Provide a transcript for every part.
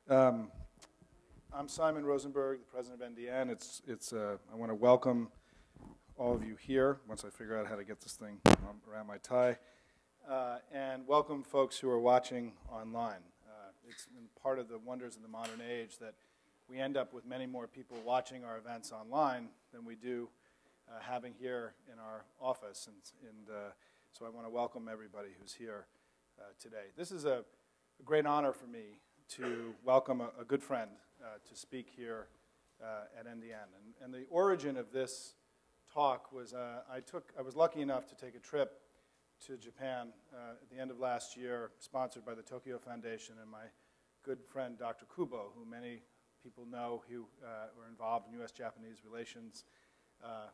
Um, I'm Simon Rosenberg, the president of NDN. I want to welcome all of you here, once I figure out how to get this thing around my tie, and welcome folks who are watching online. It's been part of the wonders of the modern age that we end up with many more people watching our events online than we do having here in our office. So I want to welcome everybody who's here today. This is a great honor for me to welcome a good friend to speak here at NDN. And the origin of this talk was I was lucky enough to take a trip to Japan at the end of last year, sponsored by the Tokyo Foundation and my good friend Dr. Kubo, who many people know who were involved in U.S.-Japanese relations,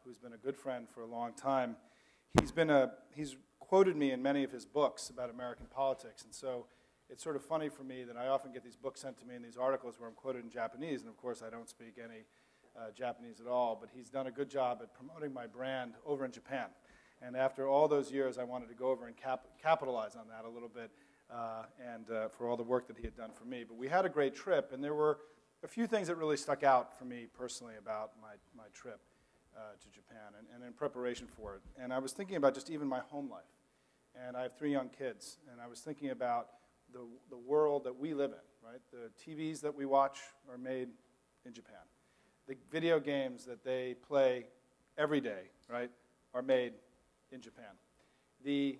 who's been a good friend for a long time. He's quoted me in many of his books about American politics, and so it's sort of funny for me that I often get these books sent to me in these articles where I'm quoted in Japanese, and of course I don't speak any Japanese at all, but he's done a good job at promoting my brand over in Japan. And after all those years, I wanted to go over and capitalize on that a little bit for all the work that he had done for me. But we had a great trip, and there were a few things that really stuck out for me personally about my trip to Japan and in preparation for it. And I was thinking about just even my home life. And I have 3 young kids, and I was thinking about the world that we live in, right? The TVs that we watch are made in Japan. The video games that they play every day, right, are made in Japan. The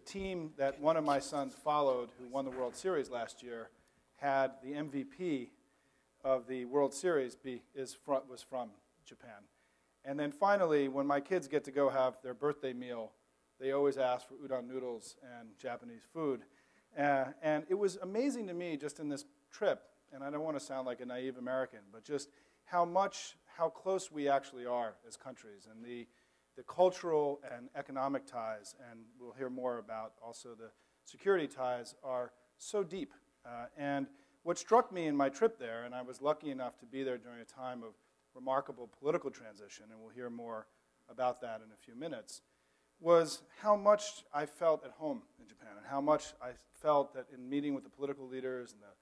team that one of my sons followed, who won the World Series last year, had the MVP of the World Series was from Japan. And then finally, when my kids get to go have their birthday meal, they always ask for udon noodles and Japanese food. And it was amazing to me just in this trip, and I don't want to sound like a naive American, but just how close we actually are as countries, and the cultural and economic ties, and we'll hear more about also the security ties, are so deep. And what struck me in my trip there, and I was lucky enough to be there during a time of remarkable political transition, and we'll hear more about that in a few minutes, was how much I felt at home in Japan, and how much I felt that in meeting with the political leaders and the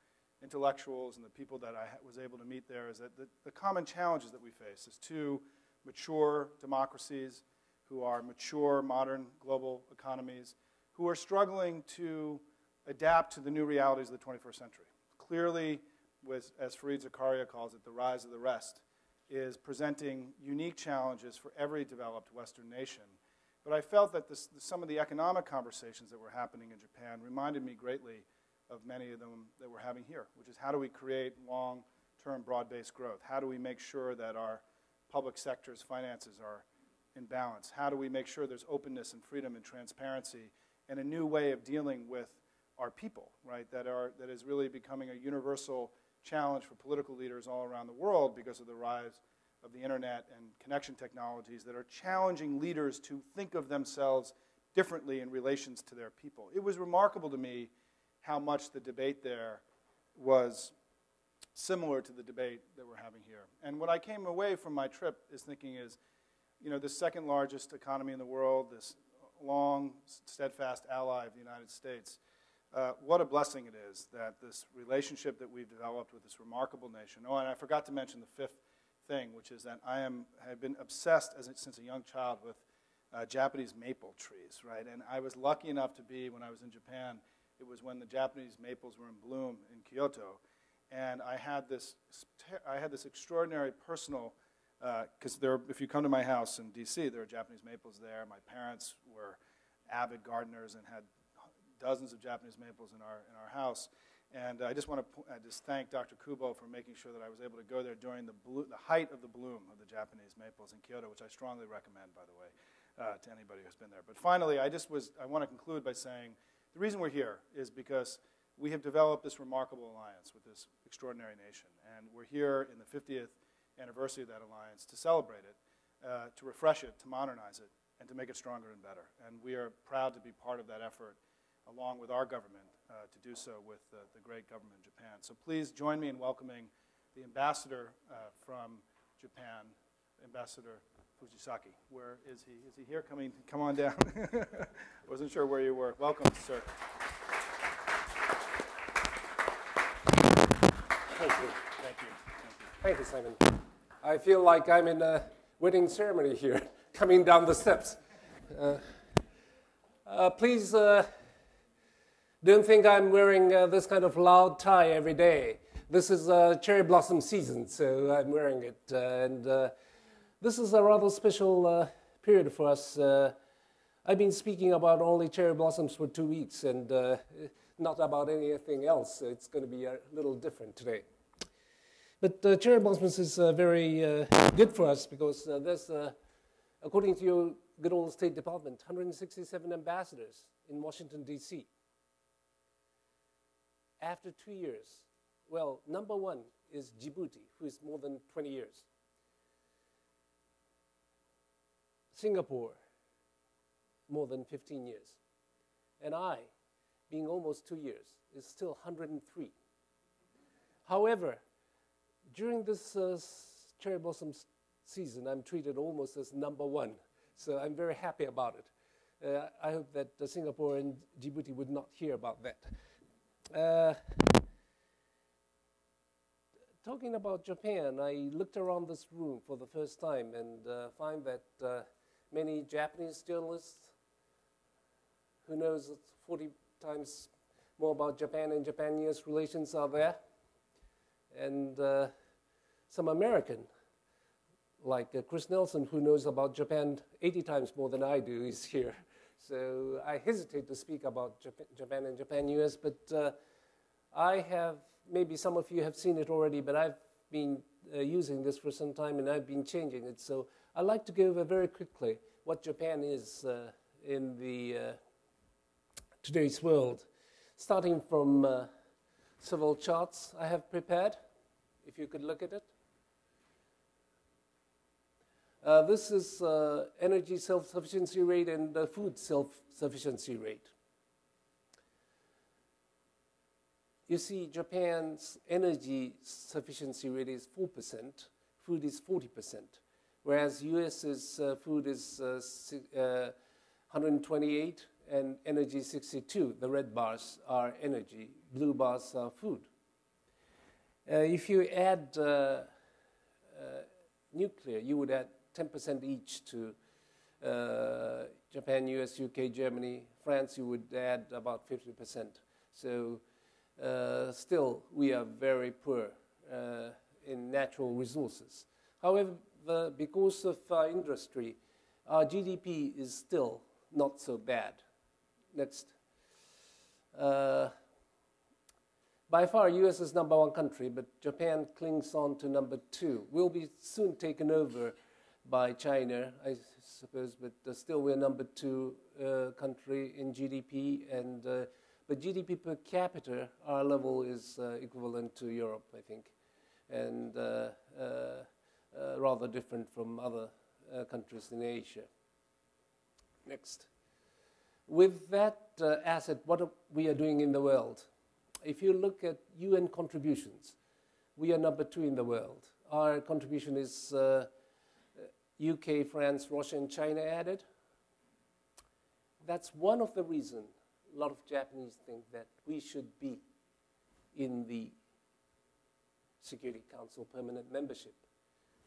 intellectuals and the people that I was able to meet there, is that the common challenges that we face as 2 mature democracies who are mature, modern global economies, who are struggling to adapt to the new realities of the 21st century. Clearly, as Fareed Zakaria calls it, the rise of the rest is presenting unique challenges for every developed Western nation. But I felt that some of the economic conversations that were happening in Japan reminded me greatly of many of them that we're having here, which is how do we create long-term broad-based growth? How do we make sure that our public sector's finances are in balance? How do we make sure there's openness and freedom and transparency and a new way of dealing with our people, right, that is really becoming a universal challenge for political leaders all around the world because of the rise of the internet and connection technologies that are challenging leaders to think of themselves differently in relations to their people. It was remarkable to me how much the debate there was similar to the debate that we're having here. And what I came away from my trip is thinking is, you know, the second largest economy in the world, this long, steadfast ally of the United States, what a blessing it is that this relationship that we've developed with this remarkable nation. Oh, and I forgot to mention the 5th thing, which is that I have been obsessed since a young child with Japanese maple trees, right? And I was lucky enough to be, when I was in Japan, it was when the Japanese maples were in bloom in Kyoto, and I had this extraordinary personal, because if you come to my house in D.C., there are Japanese maples there. My parents were avid gardeners and had dozens of Japanese maples in our house. And I just want to thank Dr. Kubo for making sure that I was able to go there during the height of the bloom of the Japanese maples in Kyoto, which I strongly recommend, by the way, to anybody who's been there. But finally, I want to conclude by saying the reason we're here is because we have developed this remarkable alliance with this extraordinary nation. And we're here in the 50th anniversary of that alliance to celebrate it, to refresh it, to modernize it, and to make it stronger and better. And we are proud to be part of that effort, along with our government, to do so with the great government in Japan. So please join me in welcoming the ambassador from Japan, Ambassador Fujisaki. Where is he? Is he here? Come on down. I wasn't sure where you were. Welcome, sir. Thank you, Simon. I feel like I'm in a wedding ceremony here, coming down the steps. Please don't think I'm wearing this kind of loud tie every day. This is cherry blossom season, so I'm wearing it. This is a rather special period for us. I've been speaking about only cherry blossoms for 2 weeks and not about anything else. It's going to be a little different today. But cherry blossoms is very good for us because there's, according to your good old State Department, 167 ambassadors in Washington, D.C. After 2 years, well, number one is Djibouti, who is more than 20 years. Singapore, more than 15 years. And I, being almost 2 years, is still 103. However, during this cherry blossom season, I'm treated almost as number one. So I'm very happy about it. I hope that Singapore and Djibouti would not hear about that. Talking about Japan, I looked around this room for the first time and find that many Japanese journalists who knows 40 times more about Japan and Japan-US relations are there. And some American, like Chris Nelson, who knows about Japan 80 times more than I do, is here. So I hesitate to speak about Japan and Japan-US, but I have, maybe some of you have seen it already, but I've been using this for some time and I've been changing it. So I'd like to go over very quickly what Japan is in the today's world, starting from several charts I have prepared, if you could look at it. This is energy self-sufficiency rate and food self-sufficiency rate. You see, Japan's energy sufficiency rate is 4%, food is 40%, whereas US's food is 128 and energy 62. The red bars are energy, blue bars are food. If you add nuclear, you would add 10% each to Japan, US, UK, Germany. France, you would add about 50%. So still, we are very poor in natural resources. However, because of our industry, our GDP is still not so bad. Next. By far, US is number one country, but Japan clings on to number two. We'll be soon taken over by China, I suppose, but still we're number two country in GDP, and but GDP per capita, our level is equivalent to Europe, I think, and rather different from other countries in Asia. Next. With that asset, what we are doing in the world? If you look at UN contributions, we are number two in the world. Our contribution is UK, France, Russia, and China added. That's one of the reasons a lot of Japanese think that we should be in the Security Council permanent membership.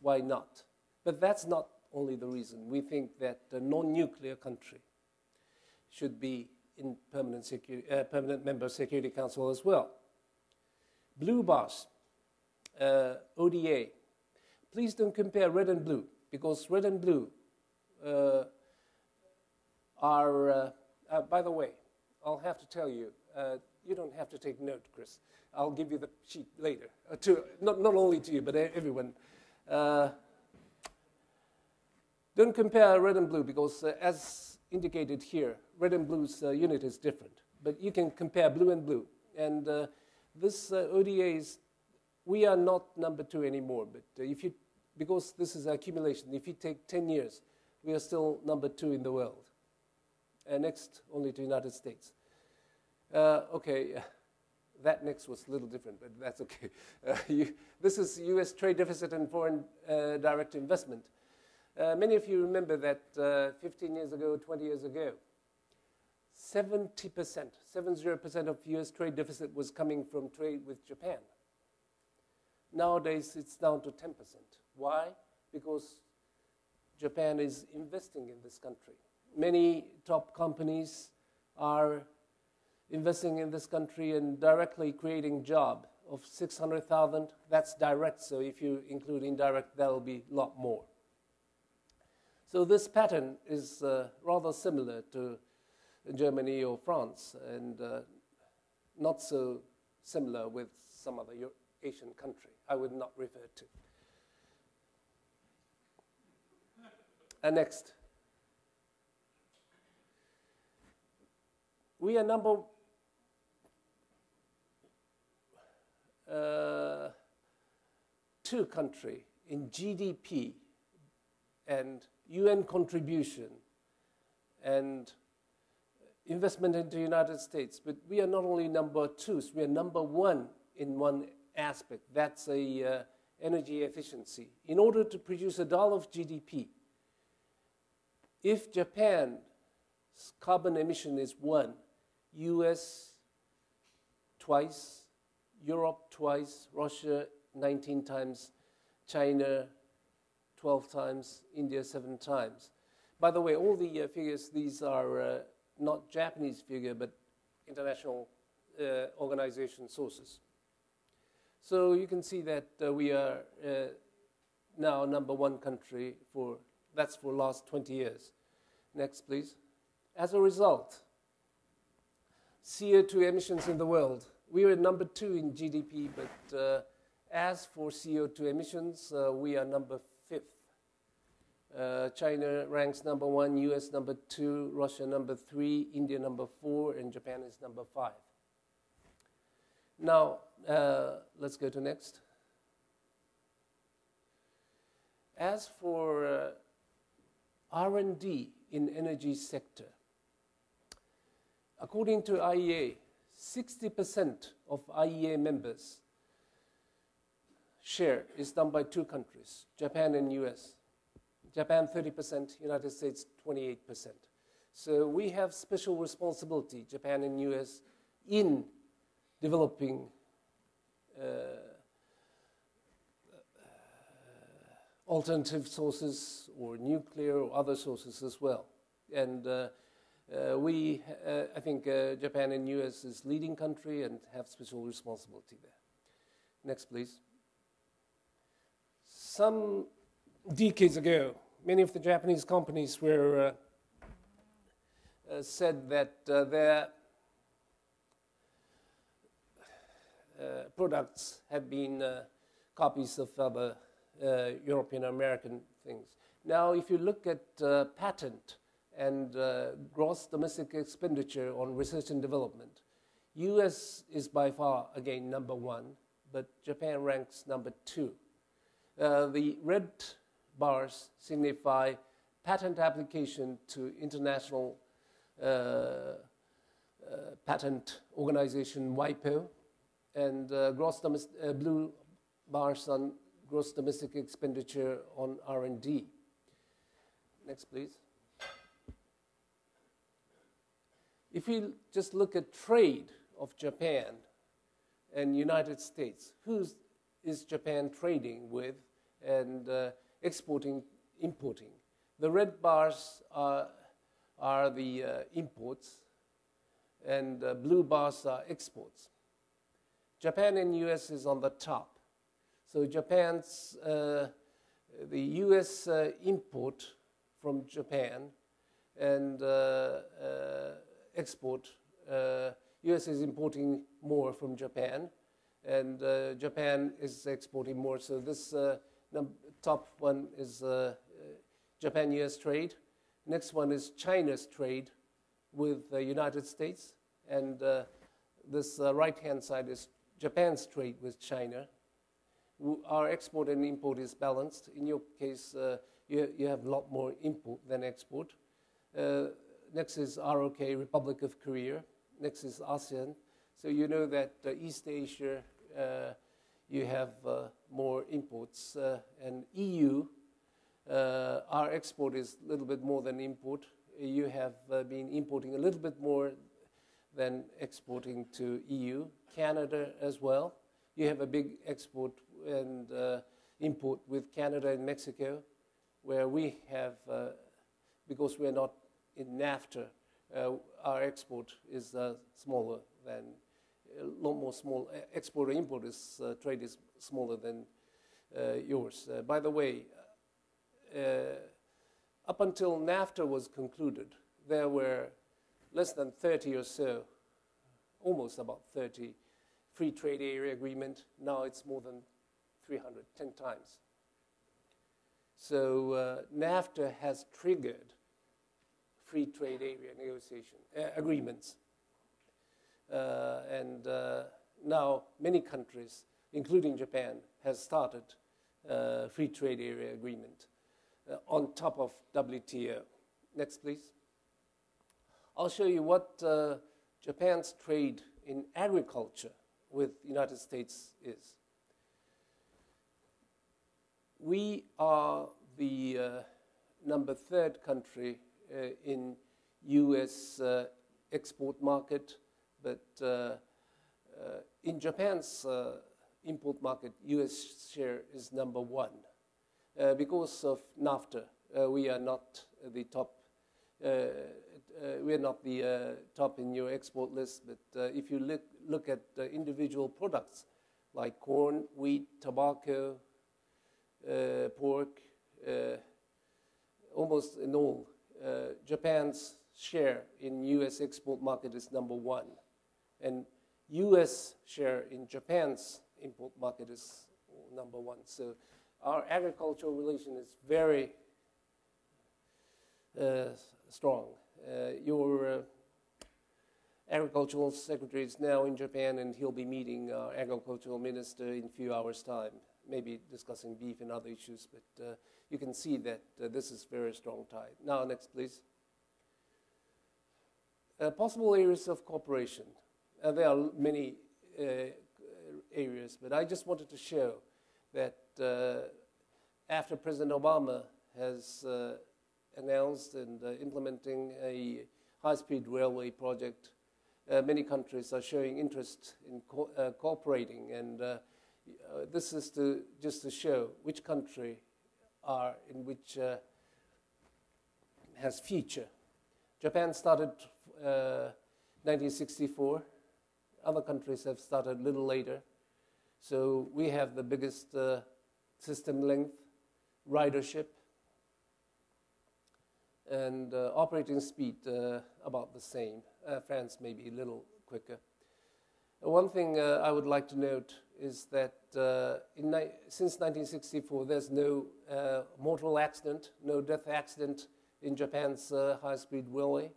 Why not? But that's not only the reason. We think that a non-nuclear country should be in permanent member Security Council as well. Blue bars, ODA. Please don't compare red and blue, because red and blue are, by the way, I'll have to tell you, you don't have to take note, Chris. I'll give you the sheet later, not only to you, but everyone. Don't compare red and blue, because as indicated here, red and blue's unit is different. But you can compare blue and blue. And this ODA is, we are not number two anymore. But if you, because this is accumulation, if you take 10 years, we are still number two in the world. Next only to United States. Okay, that next was a little different, but that's okay. This is US trade deficit and foreign direct investment. Many of you remember that 15 years ago, 20 years ago, 70% of US trade deficit was coming from trade with Japan. Nowadays, it's down to 10%. Why? Because Japan is investing in this country. Many top companies are investing in this country and directly creating job of 600,000. That's direct, so if you include indirect, that'll be a lot more. So this pattern is rather similar to Germany or France, and not so similar with some other Asian country I would not refer to. And next. We are number 2 country in GDP and UN contribution and investment into the United States. But we are not only number 2, so we are number 1 in one aspect. That's energy efficiency. In order to produce $1 of GDP, if Japan's carbon emission is 1, US twice, Europe twice, Russia 19 times, China 12 times, India 7 times. By the way, all the figures, these are not Japanese figure, but international organization sources. So you can see that we are now number 1 country that's for last 20 years. Next, please. As a result, CO2 emissions in the world, we are number 2 in GDP, but as for CO2 emissions, we are number 5th. China ranks number 1, US number 2, Russia number 3, India number 4, and Japan is number 5. Now, let's go to next. As for R&D in energy sector, according to IEA, 60% of IEA members share is done by 2 countries, Japan and US. Japan 30%, United States 28%. So we have special responsibility, Japan and US, in developing alternative sources or nuclear or other sources as well. And I think Japan and US is leading country and have special responsibility there. Next, please. Some decades ago, many of the Japanese companies were said that their products had been copies of other European American things. Now, if you look at patent and gross domestic expenditure on research and development, US is by far, again, number 1, but Japan ranks number 2. The red bars signify patent application to international patent organization WIPO, and blue bars on gross domestic expenditure on R&D. Next, please. If we just look at trade of Japan and United States, who is Japan trading with and exporting, importing? The red bars are the imports, and blue bars are exports. Japan and US is on the top. So Japan's, the US import from Japan and export, US is importing more from Japan, and Japan is exporting more. So this top one is Japan-US trade. Next one is China's trade with the United States, and this right-hand side is Japan's trade with China. Our export and import is balanced. In your case, you have a lot more import than export. Next is ROK, Republic of Korea. Next is ASEAN. So you know that East Asia, you have more imports. And EU, our export is a little bit more than import. You have been importing a little bit more than exporting to EU. Canada as well. You have a big export and import with Canada and Mexico, where we have, because we're not in NAFTA, our export is smaller than, a lot more small. Export or import is, trade is smaller than yours. By the way, up until NAFTA was concluded, there were less than 30 or so, almost about 30 free trade area agreement. Now it's more than 300, 10 times. So NAFTA has triggered free trade area negotiation agreements. And now many countries, including Japan, has started free trade area agreement on top of WTO. Next, please. I'll show you what Japan's trade in agriculture with the United States is. We are the number 3rd country in U.S. export market, but in Japan's import market, U.S. share is number 1. Because of NAFTA, we are not the top. We are not the top in your export list. But if you look at individual products like corn, wheat, tobacco, pork, almost in all, Japan's share in U.S. export market is number 1, and U.S. share in Japan's import market is number 1. So our agricultural relation is very strong. Your agricultural secretary is now in Japan, and he'll be meeting our agricultural minister in a few hours' time, maybe discussing beef and other issues, but you can see that this is very strong tie. Now, next, please. Possible areas of cooperation. There are many areas, but I just wanted to show that after President Obama has announced and implementing a high-speed railway project, many countries are showing interest in cooperating, and this is just to show which country are in which has future. Japan started 1964. Other countries have started a little later. So we have the biggest system length, ridership, and operating speed about the same. France may be a little quicker. One thing I would like to note is that since 1964, there's no mortal accident, no death accident in Japan's high-speed railway.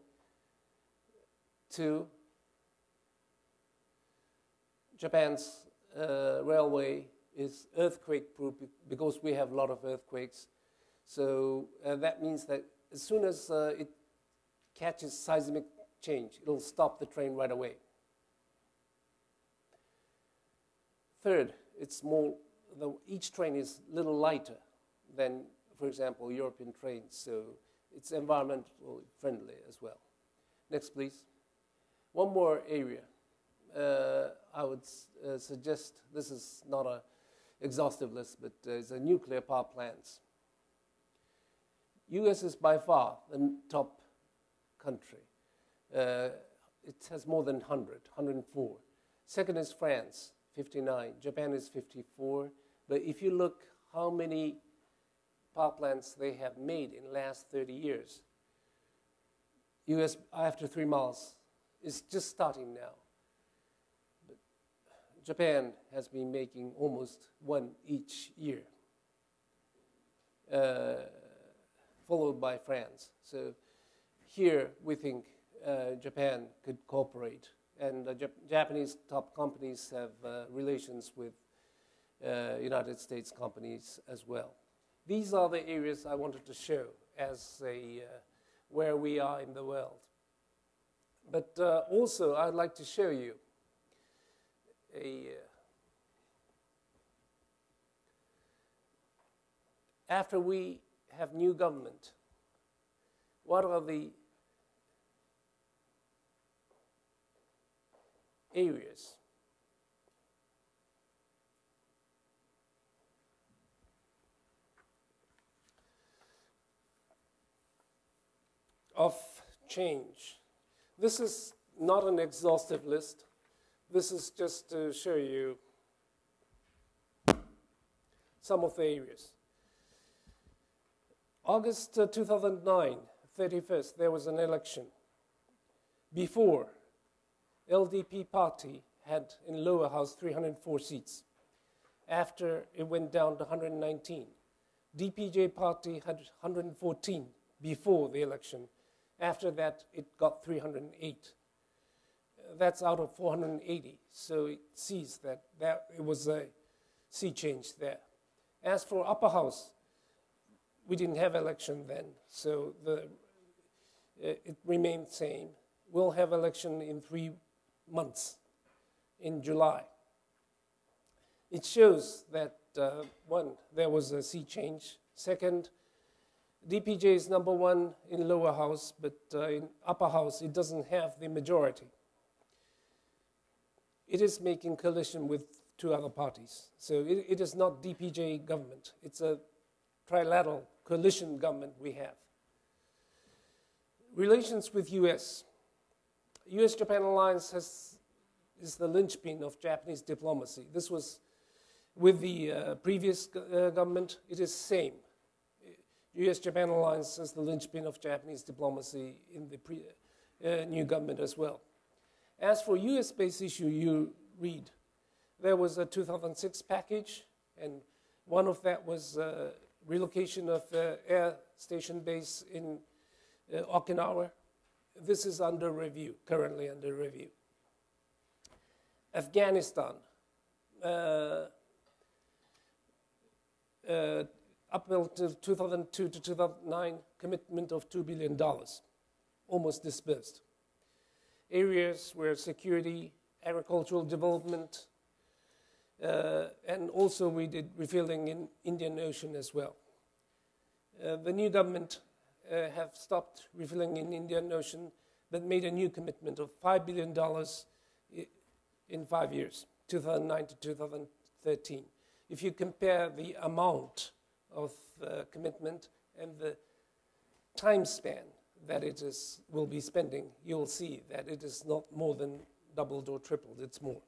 2, Japan's railway is earthquake-proof because we have a lot of earthquakes. So that means that as soon as it catches seismic change, it'll stop the train right away. 3rd, it's more, each train is a little lighter than, for example, European trains, so it's environmentally friendly as well. Next, please. One more area. I would suggest, this is not an exhaustive list, but it's a nuclear power plants. U.S. is by far the top country. It has more than 100, 104. Second is France, 59. Japan is 54. But if you look how many power plants they have made in the last 30 years, U.S. after 3 miles is just starting now. But Japan has been making almost 1 each year, followed by France. So here we think Japan could cooperate, and Japanese top companies have relations with United States companies as well. These are the areas I wanted to show as where we are in the world. But also I'd like to show you after we have new government, what are the areas of change. This is not an exhaustive list. This is just to show you some of the areas. August 2009, 31st, there was an election. Before, LDP party had in lower house 304 seats. After, it went down to 119. DPJ party had 114 before the election. After that, it got 308. That's out of 480. So it sees that it was a sea change there. As for upper house, we didn't have election then, so it remained same. We'll have election in 3 months, in July. It shows that, one, there was a sea change. Second, DPJ is number one in lower house, but in upper house, it doesn't have the majority. It is making coalition with 2 other parties. So it is not DPJ government. It's a trilateral coalition government we have. Relations with US. US-Japan alliance is the linchpin of Japanese diplomacy. This was with the previous government. It is same. US-Japan alliance is the linchpin of Japanese diplomacy in the new government as well. As for US-based issue, you read, there was a 2006 package, and one of that was relocation of air station base in Okinawa. This is under review, currently under review. Afghanistan. Up until 2002 to 2009, commitment of $2 billion, almost disbursed. Areas where security, agricultural development, and also we did refilling in Indian Ocean as well. The new government have stopped refilling in Indian Ocean, but made a new commitment of $5 billion in 5 years, 2009 to 2013. If you compare the amount of commitment and the time span that will be spending, you'll see that it is not more than doubled or tripled, it's more.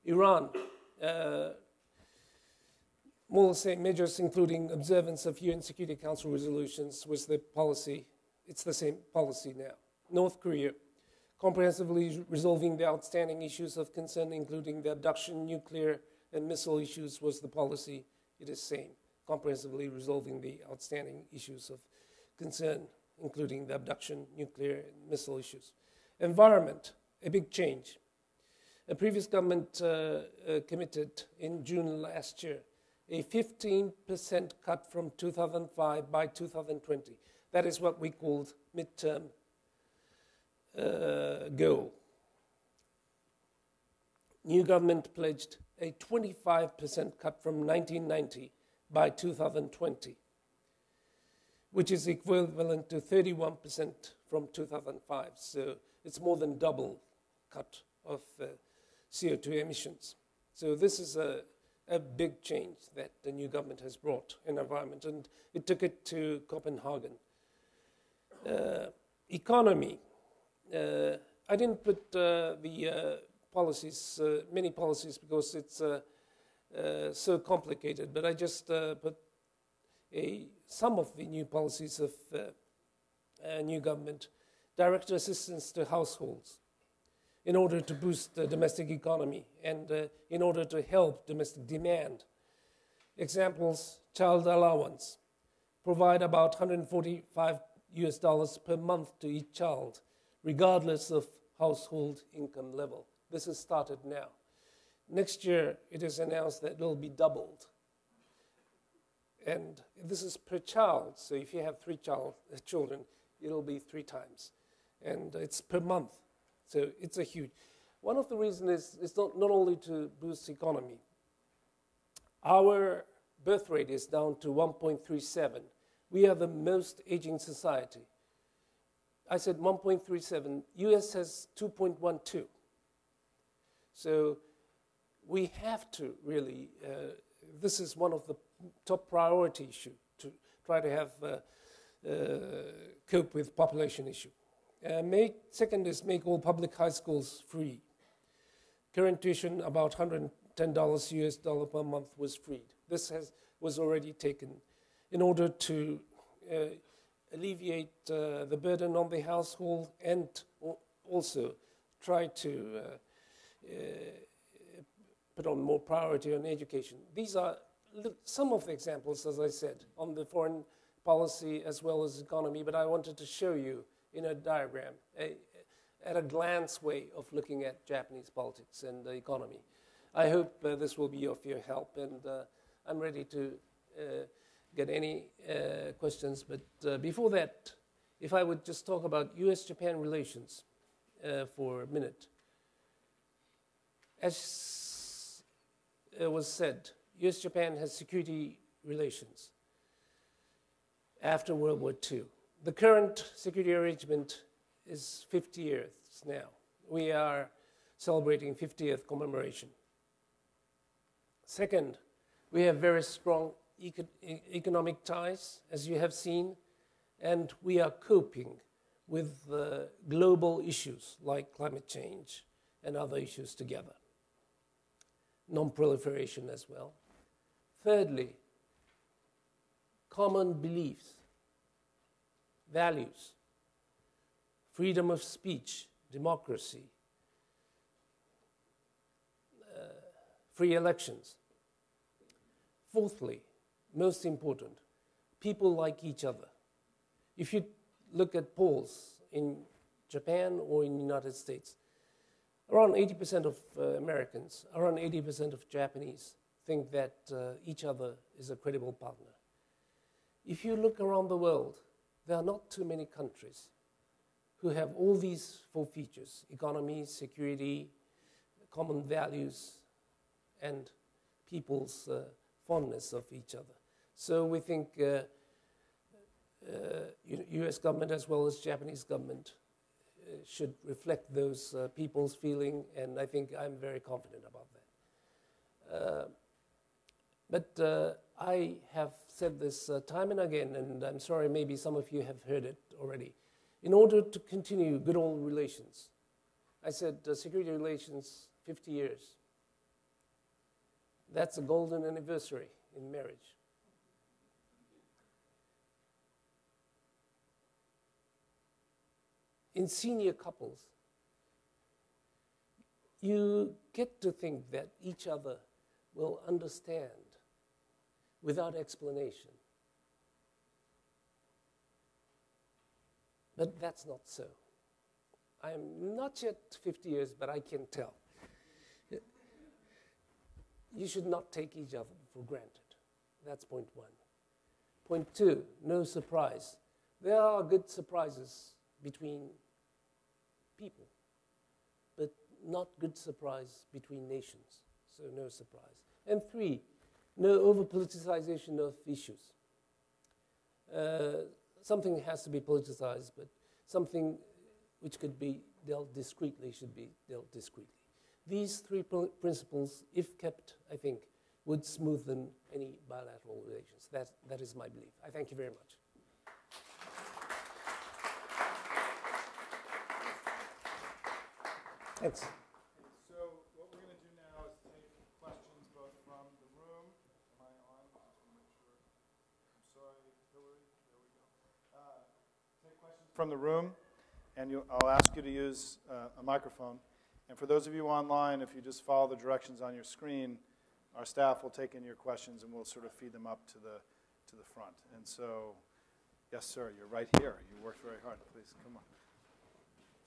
Iran, more same measures including observance of UN Security Council resolutions was the policy. It's the same policy now. North Korea, comprehensively resolving the outstanding issues of concern, including the abduction, nuclear, and missile issues was the policy. It is same, comprehensively resolving the outstanding issues of concern, including the abduction, nuclear, and missile issues. Environment, a big change. A previous government committed in June last year a 15% cut from 2005 by 2020. That is what we called midterm goal. New government pledged a 25% cut from 1990 by 2020, which is equivalent to 31% from 2005. So it's more than double cut of CO2 emissions. So this is a big change that the new government has brought in environment, and it took it to Copenhagen. Economy. I didn't put the policies, many policies, because it's so complicated, but I just put some of the new policies of new government. Direct assistance to households in order to boost the domestic economy and in order to help domestic demand. Examples, child allowance. Provide about $145 per month to each child, regardless of household income level. This has started now. Next year, it is announced that it will be doubled. And this is per child, so if you have 3 children, it'll be 3 times. And it's per month, so it's a huge. One of the reasons is not only to boost economy. Our birth rate is down to 1.37. We are the most aging society. I said 1.37. US has 2.12. So we have to really, this is one of the top priority issues, to try to have cope with population issue. Second is make all public high schools free. Current tuition, about $110 US dollar per month, was freed. This was already taken in order to alleviate the burden on the household and also try to put on more priority on education. These are some of the examples, as I said, on the foreign policy as well as economy, but I wanted to show you in a diagram, at a glance way of looking at Japanese politics and the economy. I hope this will be of your help, and I'm ready to get any questions. But before that, if I would just talk about US-Japan relations for a minute. As it was said, US-Japan has security relations after World War II. The current security arrangement is 50 years now. We are celebrating 50th commemoration. Second, we have very strong economic ties, as you have seen, and we are coping with global issues like climate change and other issues together. Non-proliferation as well. Thirdly, common beliefs, values, freedom of speech, democracy, free elections. Fourthly, most important, people like each other. If you look at polls in Japan or in the United States, around 80% of Americans, around 80% of Japanese think that each other is a credible partner. If you look around the world, there are not too many countries who have all these four features: economy, security, common values, and people's fondness of each other. So we think US government as well as Japanese government should reflect those people's feeling, and I think I'm very confident about that. But I have said this time and again, and I'm sorry, maybe some of you have heard it already. In order to continue good old relations, I said security relations, 50 years. That's a golden anniversary in marriage. In senior couples, you get to think that each other will understand without explanation. But that's not so. I am not yet 50 years, but I can tell. You should not take each other for granted. That's point one. Point two, no surprise. There are good surprises between people, but not good surprise between nations, so no surprise. And three, no over-politicization of issues. Something has to be politicized, but something which could be dealt discreetly should be dealt discreetly. These three principles, if kept, I think, would smoothen any bilateral relations. That is my belief. I thank you very much. Thanks. So what we're going to do now is take questions both from the room. Am I on? Just want to make sure. I'm sorry, Hillary. There we go. Take questions from the room, and I'll ask you to use a microphone. And for those of you online, if you just follow the directions on your screen, our staff will take in your questions and we'll sort of feed them up to the front. And so, yes, sir, you're right here. You worked very hard. Please, come on.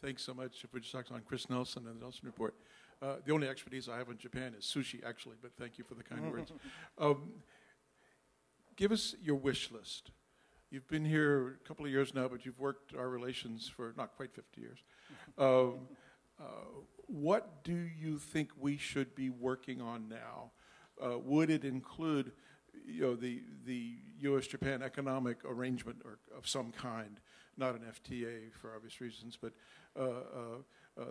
Thanks so much, Fujisaki. I'm Chris Nelson and the Nelson Report. The only expertise I have in Japan is sushi, actually, but thank you for the kind words. Give us your wish list. You've been here a couple of years now, but you've worked our relations for not quite 50 years. What do you think we should be working on now? Would it include, the U.S.-Japan economic arrangement or of some kind, not an FTA for obvious reasons, but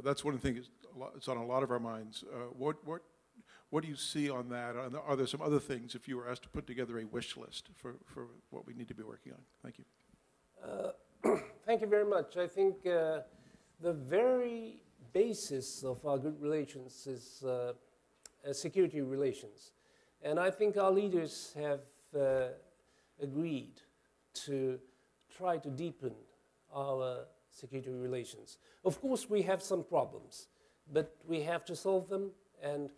that's one of the things. It's on a lot of our minds. What do you see on that? Are there some other things, if you were asked to put together a wish list for what we need to be working on? Thank you. Thank you very much. I think the very basis of our good relations is security relations. And I think our leaders have agreed to try to deepen our security relations. Of course, we have some problems, but we have to solve them, and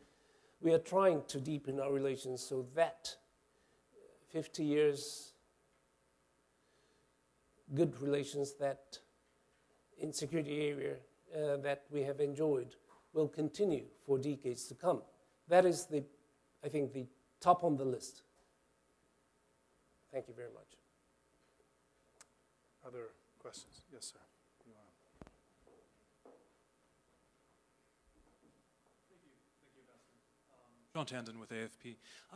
we are trying to deepen our relations so that 50 years good relations that in security area that we have enjoyed will continue for decades to come. That is, I think, the top on the list. Thank you very much. Other questions? Yes, sir. You want John Tandon with AFP.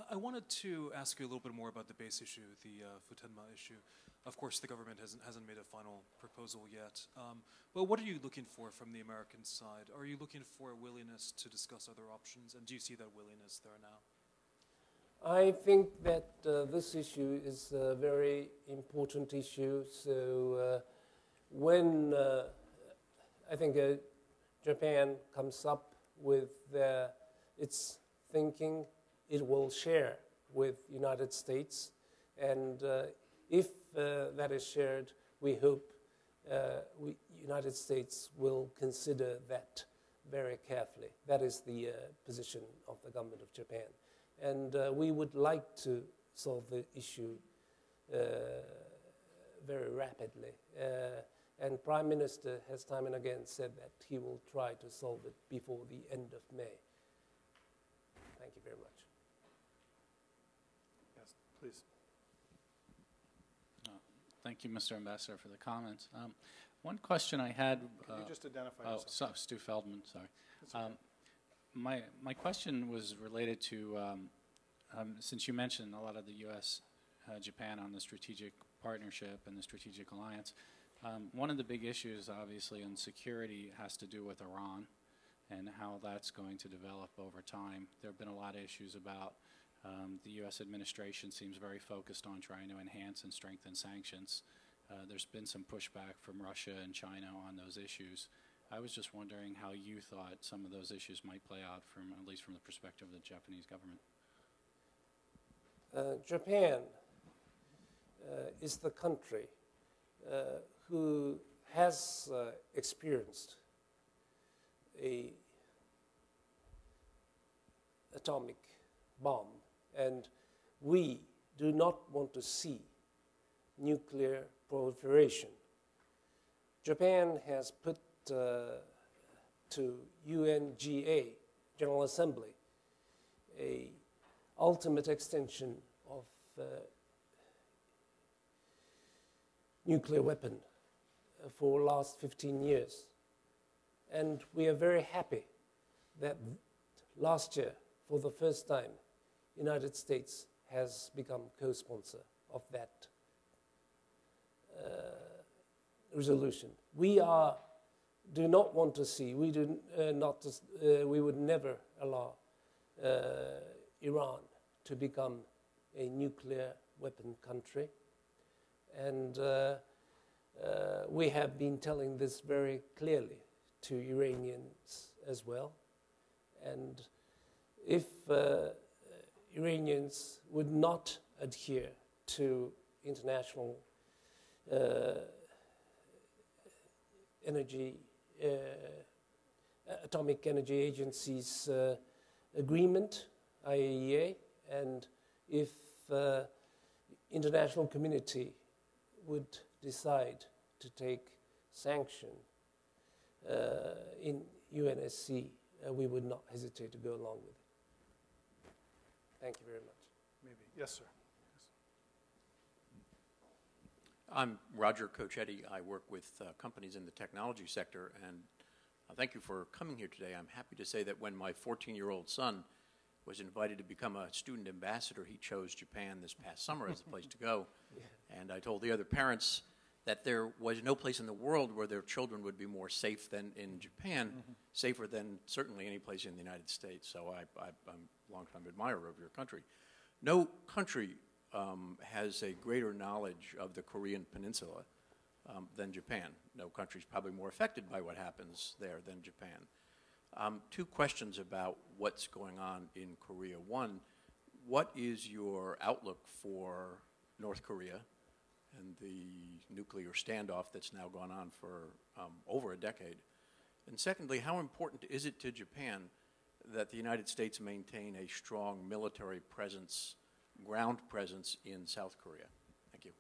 I wanted to ask you a little bit more about the base issue, the Futenma issue. Of course, the government hasn't made a final proposal yet. But what are you looking for from the American side? Are you looking for a willingness to discuss other options? And do you see that willingness there now? I think that this issue is a very important issue. So when I think Japan comes up with its thinking, it will share with United States. And if that is shared, we hope United States will consider that very carefully. That is the position of the government of Japan. And we would like to solve the issue very rapidly. And Prime Minister has time and again said that he will try to solve it before the end of May. Thank you very much. Yes, please. Thank you, Mr. Ambassador, for the comments. One question I had... Can you just identify yourself? yourself? Oh, Stu Feldman, sorry. Okay. My question was related to, since you mentioned a lot of the U.S., Japan on the strategic partnership and the strategic alliance, one of the big issues, obviously, in security has to do with Iran and how that's going to develop over time. There have been a lot of issues about the U.S. administration seems very focused on trying to enhance and strengthen sanctions. There's been some pushback from Russia and China on those issues. I was just wondering how you thought some of those issues might play out, at least from the perspective of the Japanese government. Japan is the country who has experienced an atomic bomb, and we do not want to see nuclear proliferation. Japan has put to UNGA, General Assembly, a ultimate extension of nuclear weapon for the last 15 years. And we are very happy that last year, for the first time, United States has become co-sponsor of that resolution. We do not want to see, we would never allow Iran to become a nuclear weapon country. And we have been telling this very clearly to Iranians as well. And if Iranians would not adhere to international Atomic Energy Agency's agreement, IAEA, and if international community would decide to take sanction in UNSC, we would not hesitate to go along with it. Thank you very much. Maybe. Yes, sir. I'm Roger Cochetti. I work with companies in the technology sector, and thank you for coming here today. I'm happy to say that when my 14-year-old son was invited to become a student ambassador, he chose Japan this past summer as the place to go. Yeah. And I told the other parents that there was no place in the world where their children would be more safe than in Japan, safer than certainly any place in the United States. So I'm a longtime admirer of your country. No country has a greater knowledge of the Korean Peninsula than Japan. No country's probably more affected by what happens there than Japan. Two questions about what's going on in Korea. One, what is your outlook for North Korea and the nuclear standoff that's now gone on for over a decade? And secondly, how important is it to Japan that the United States maintain a strong military presence, ground presence in South Korea? Thank you.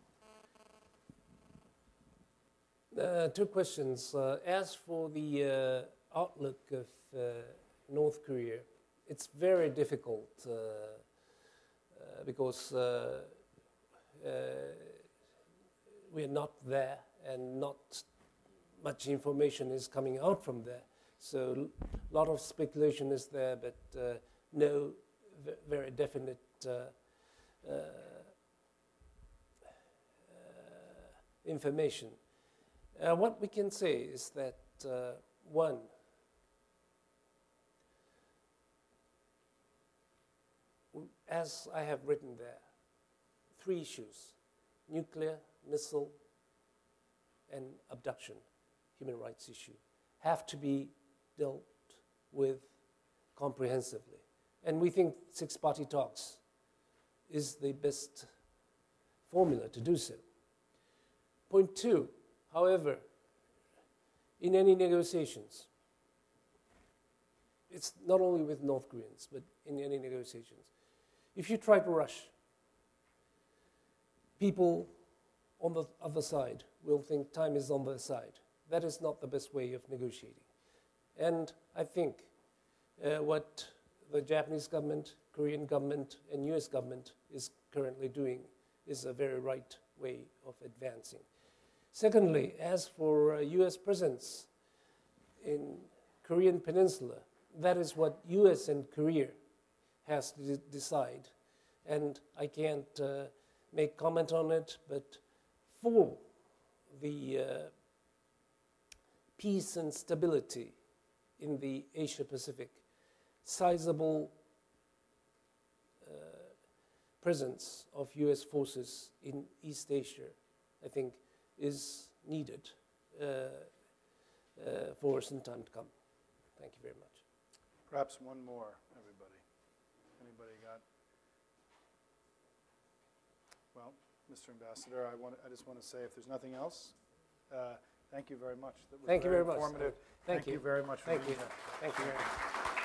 Two questions. As for the outlook of North Korea, it's very difficult because we're not there and not much information is coming out from there. So a lot of speculation is there, but no very definite information. What we can say is that, one, as I have written there, 3 issues: nuclear, missile, and abduction, human rights issue, have to be dealt with comprehensively. And we think 6-party talks is the best formula to do so. Point 2, however, in any negotiations, it's not only with North Koreans, but in any negotiations, if you try to rush, people on the other side will think time is on their side. That is not the best way of negotiating. And I think what the Japanese government, Korean government, and US government is currently doing is a very right way of advancing. Secondly, as for US presence in Korean Peninsula, that is what US and Korea has to decide. And I can't make comment on it, but for the peace and stability in the Asia-Pacific, sizable presence of US forces in East Asia, I think, is needed for some time to come. Thank you very much. Perhaps one more, everybody. Anybody got? Well, Mr. Ambassador, I just want to say, if there's nothing else, thank you very much. That was Thank you very much. Informative. Thank you very much for Thank being you. here. Thank you very much.